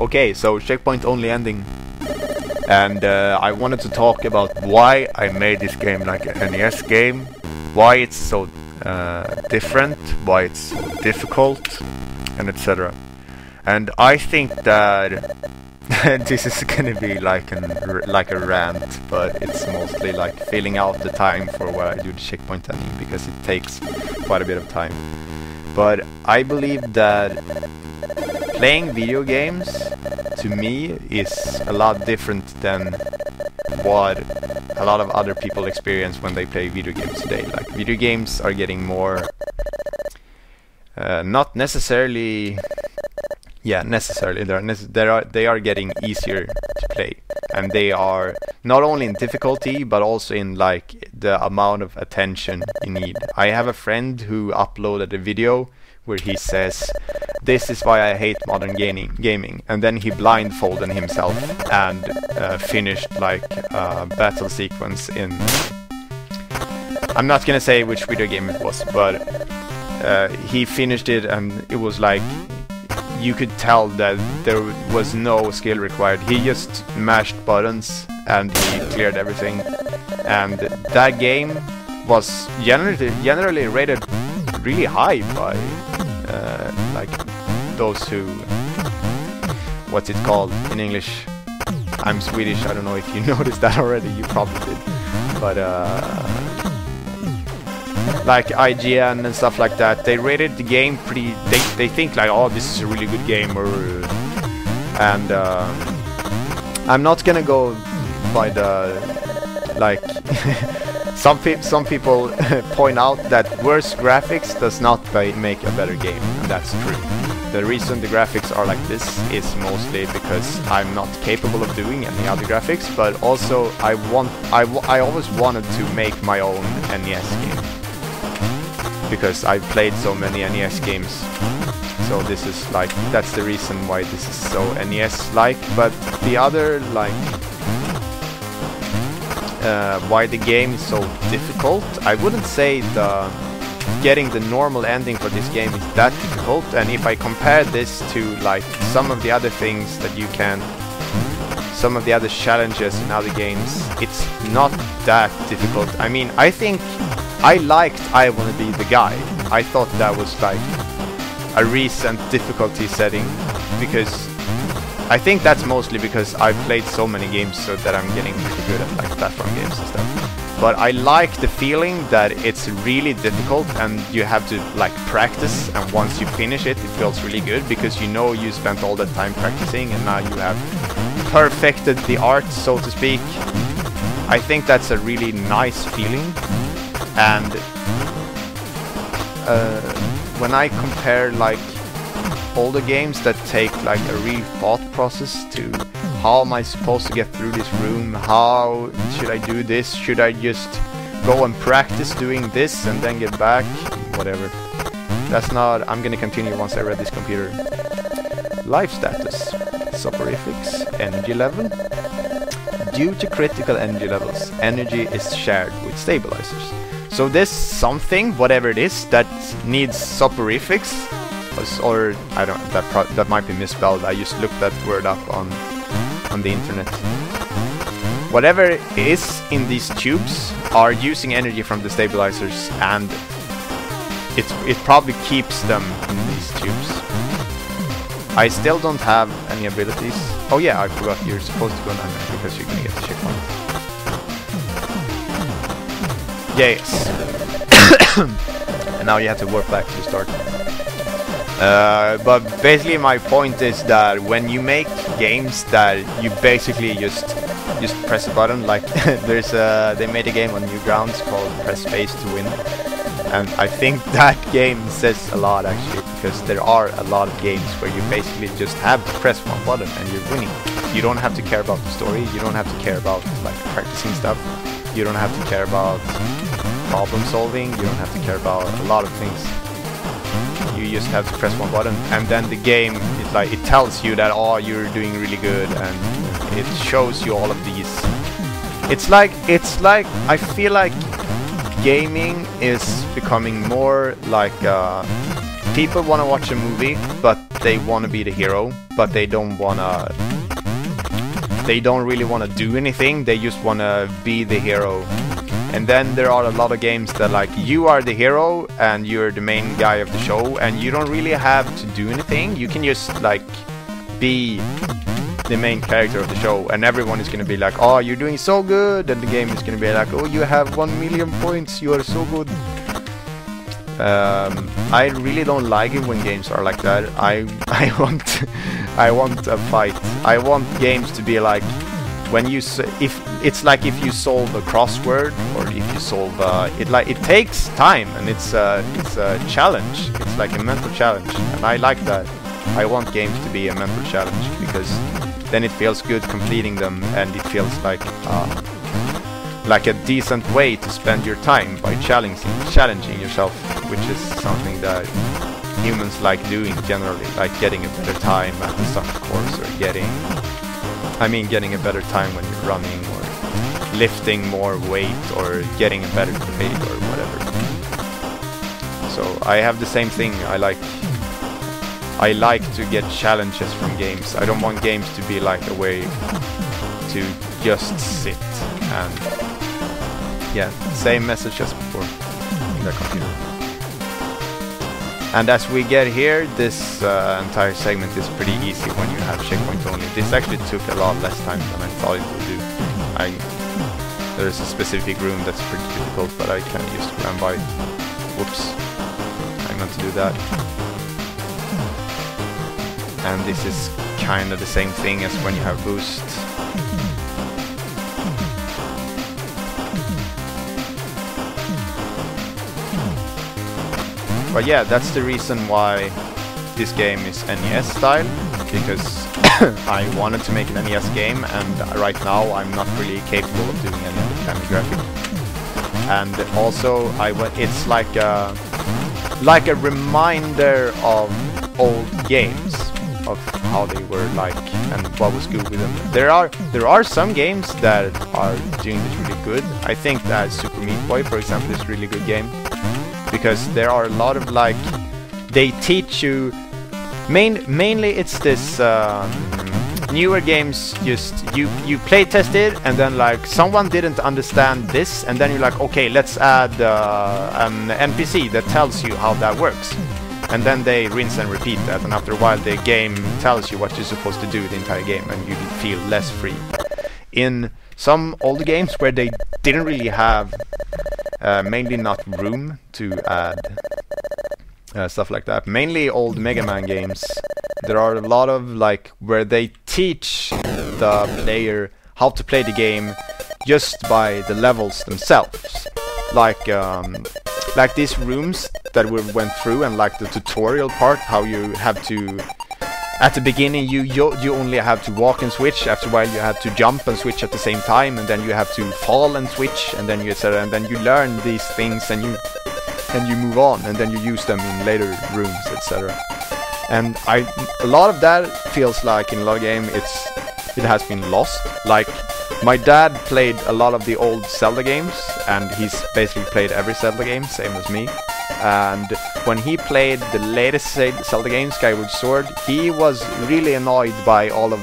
Okay, so Checkpoint only ending. And I wanted to talk about why I made this game like an NES game, why it's so different, why it's so difficult, and etc. And I think that this is gonna be like a rant, but it's mostly like filling out the time for where I do the checkpoint ending, because it takes quite a bit of time. But I believe that playing video games, to me, is a lot different than what a lot of other people experience when they play video games today. Like, video games are getting more, not necessarily, yeah, necessarily, they are getting easier to play, and they are not only in difficulty but also in like the amount of attention you need. I have a friend who uploaded a video where he says, "This is why I hate modern gaming," and then he blindfolded himself and finished like a battle sequence in, I'm not gonna say which video game it was, but he finished it, and it was like, you could tell that there was no skill required. He just mashed buttons and he cleared everything, and that game was generally rated really high by like those who, what's it called in English? I'm Swedish, I don't know if you noticed that already, you probably did, but like IGN and stuff like that, they rated the game pretty, they think like, oh, this is a really good game, or and I'm not gonna go by the, like, some people point out that worse graphics does not make a better game, and that's true. The reason the graphics are like this is mostly because I'm not capable of doing any other graphics, but also I always wanted to make my own NES game, because I've played so many NES games. So this is like, that's the reason why this is so NES-like. But the other, like, why the game is so difficult, I wouldn't say getting the normal ending for this game is that difficult. And if I compare this to like some of the other things that you can, some of the other challenges in other games, it's not that difficult. I mean, I think I liked I Wanna Be the Guy. I thought that was like a recent difficulty setting, because I think that's mostly because I've played so many games, so that I'm getting pretty good at like platform games and stuff. But I like the feeling that it's really difficult and you have to like practice, and once you finish it, it feels really good, because you know you spent all that time practicing and now you have perfected the art, so to speak. I think that's a really nice feeling. And when I compare like older games that take like a real thought process to how am I supposed to get through this room, how should I do this, should I just go and practice doing this and then get back, whatever. That's not, I'm gonna continue once I read this computer. Life status, soporifics, energy level. Due to critical energy levels, energy is shared with stabilizers. So this something, whatever it is, that needs soporifics, or I don't, that might be misspelled. I just looked that word up on the internet. Whatever is in these tubes are using energy from the stabilizers, and it probably keeps them in these tubes. I still don't have any abilities. Oh yeah, I forgot, you're supposed to go down there because you're gonna get the checkpoint. Yes. And now you have to work back to start. But basically my point is that when you make games that you basically just press a button, like they made a game on Newgrounds called Press Space to Win, and I think that game says a lot actually, because there are a lot of games where you basically just have to press one button and you're winning. You don't have to care about the story, you don't have to care about like practicing stuff, you don't have to care about problem solving, you don't have to care about a lot of things. You just have to press one button, and then the game, it tells you that, oh, you're doing really good, and it shows you all of these. It's like I feel like gaming is becoming more like people want to watch a movie, but they want to be the hero, but they don't really want to do anything. They just want to be the hero. And then there are a lot of games that like you are the hero and you're the main guy of the show, and you don't really have to do anything. You can just like be the main character of the show, and everyone is gonna be like, oh, you're doing so good, and the game is gonna be like, oh, you have 1 million points, you are so good. I really don't like it when games are like that. I want a fight. I want games to be like when you if you solve a crossword, or if you solve it takes time, and it's a challenge. It's like a mental challenge, and I like that. I want games to be a mental challenge, because then it feels good completing them, and it feels like a decent way to spend your time by challenging yourself, which is something that humans like doing generally, like getting a better time at the soccer course, or getting a better time when you're running, or lifting more weight, or getting a better grade, or whatever. So I have the same thing. I like to get challenges from games. I don't want games to be like a way to just sit and same message as before in the computer. And as we get here, this entire segment is pretty easy when you have checkpoint only. This actually took a lot less time than I thought it would do. There's a specific room that's pretty difficult, but I kind of just ran by it. Whoops, I meant to do that. And this is kind of the same thing as when you have boost. But yeah, that's the reason why this game is NES style, because I wanted to make an NES game, and right now I'm not really capable of doing any other kind of graphic. And also, it's like a reminder of old games, of how they were like and what was good with them. There are some games that are doing this really good. I think that Super Meat Boy, for example, is a really good game, because there are a lot of like, they teach you mainly it's this newer games, just you play test it, and then like someone didn't understand this, and then you're like, okay, let's add an NPC that tells you how that works. And then they rinse and repeat that, and after a while the game tells you what you're supposed to do the entire game, and you feel less free. In some old games where they didn't really have, mainly not room to add stuff like that, mainly old Mega Man games, there are a lot of like where they teach the player how to play the game just by the levels themselves. Like these rooms that we went through, and like the tutorial part, how you have to, at the beginning you only have to walk and switch, after a while you have to jump and switch at the same time, and then you have to fall and switch, and then you learn these things, and you move on, and then you use them in later rooms, etc. And a lot of that feels like in a lot of games it has been lost. Like, my dad played a lot of the old Zelda games, and he's basically played every Zelda game, same as me. And when he played the latest Zelda game, Skyward Sword, he was really annoyed by all of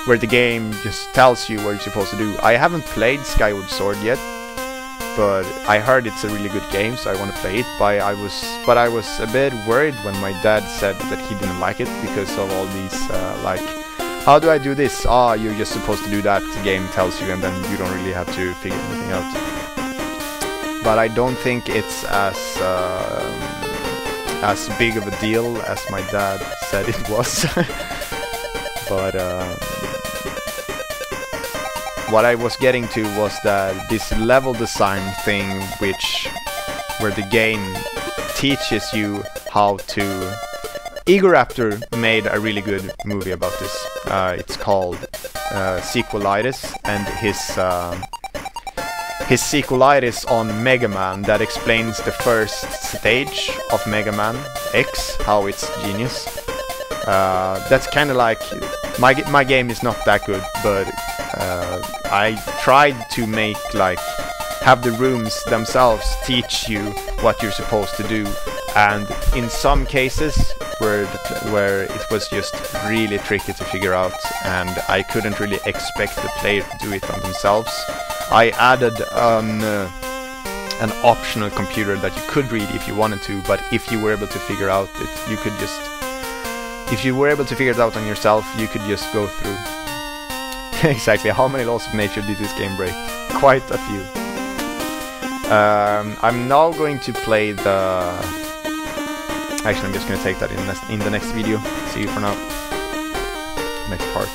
where the game just tells you what you're supposed to do. I haven't played Skyward Sword yet, but I heard it's a really good game, so I want to play it. But I was a bit worried when my dad said that he didn't like it because of all these like, how do I do this? You're just supposed to do that, the game tells you, and then you don't really have to figure anything out. But I don't think it's as big of a deal as my dad said it was. But what I was getting to was that this level design thing, where the game teaches you how to. Egoraptor made a really good movie about this. It's called Sequelitis, and his Sequelitis on Mega Man that explains the first stage of Mega Man X, how it's genius. That's kind of like my game is not that good, but I tried to make have the rooms themselves teach you what you're supposed to do, and in some cases where it was just really tricky to figure out, and I couldn't really expect the player to do it on themselves. I added an optional computer that you could read if you wanted to, but if you were able to figure out it, you could just, if you were able to figure it out on yourself, you could just go through. Exactly, how many laws of nature did this game break? Quite a few. I'm now going to play the... Actually, I'm just going to take that in the next video. See you for now. Next part.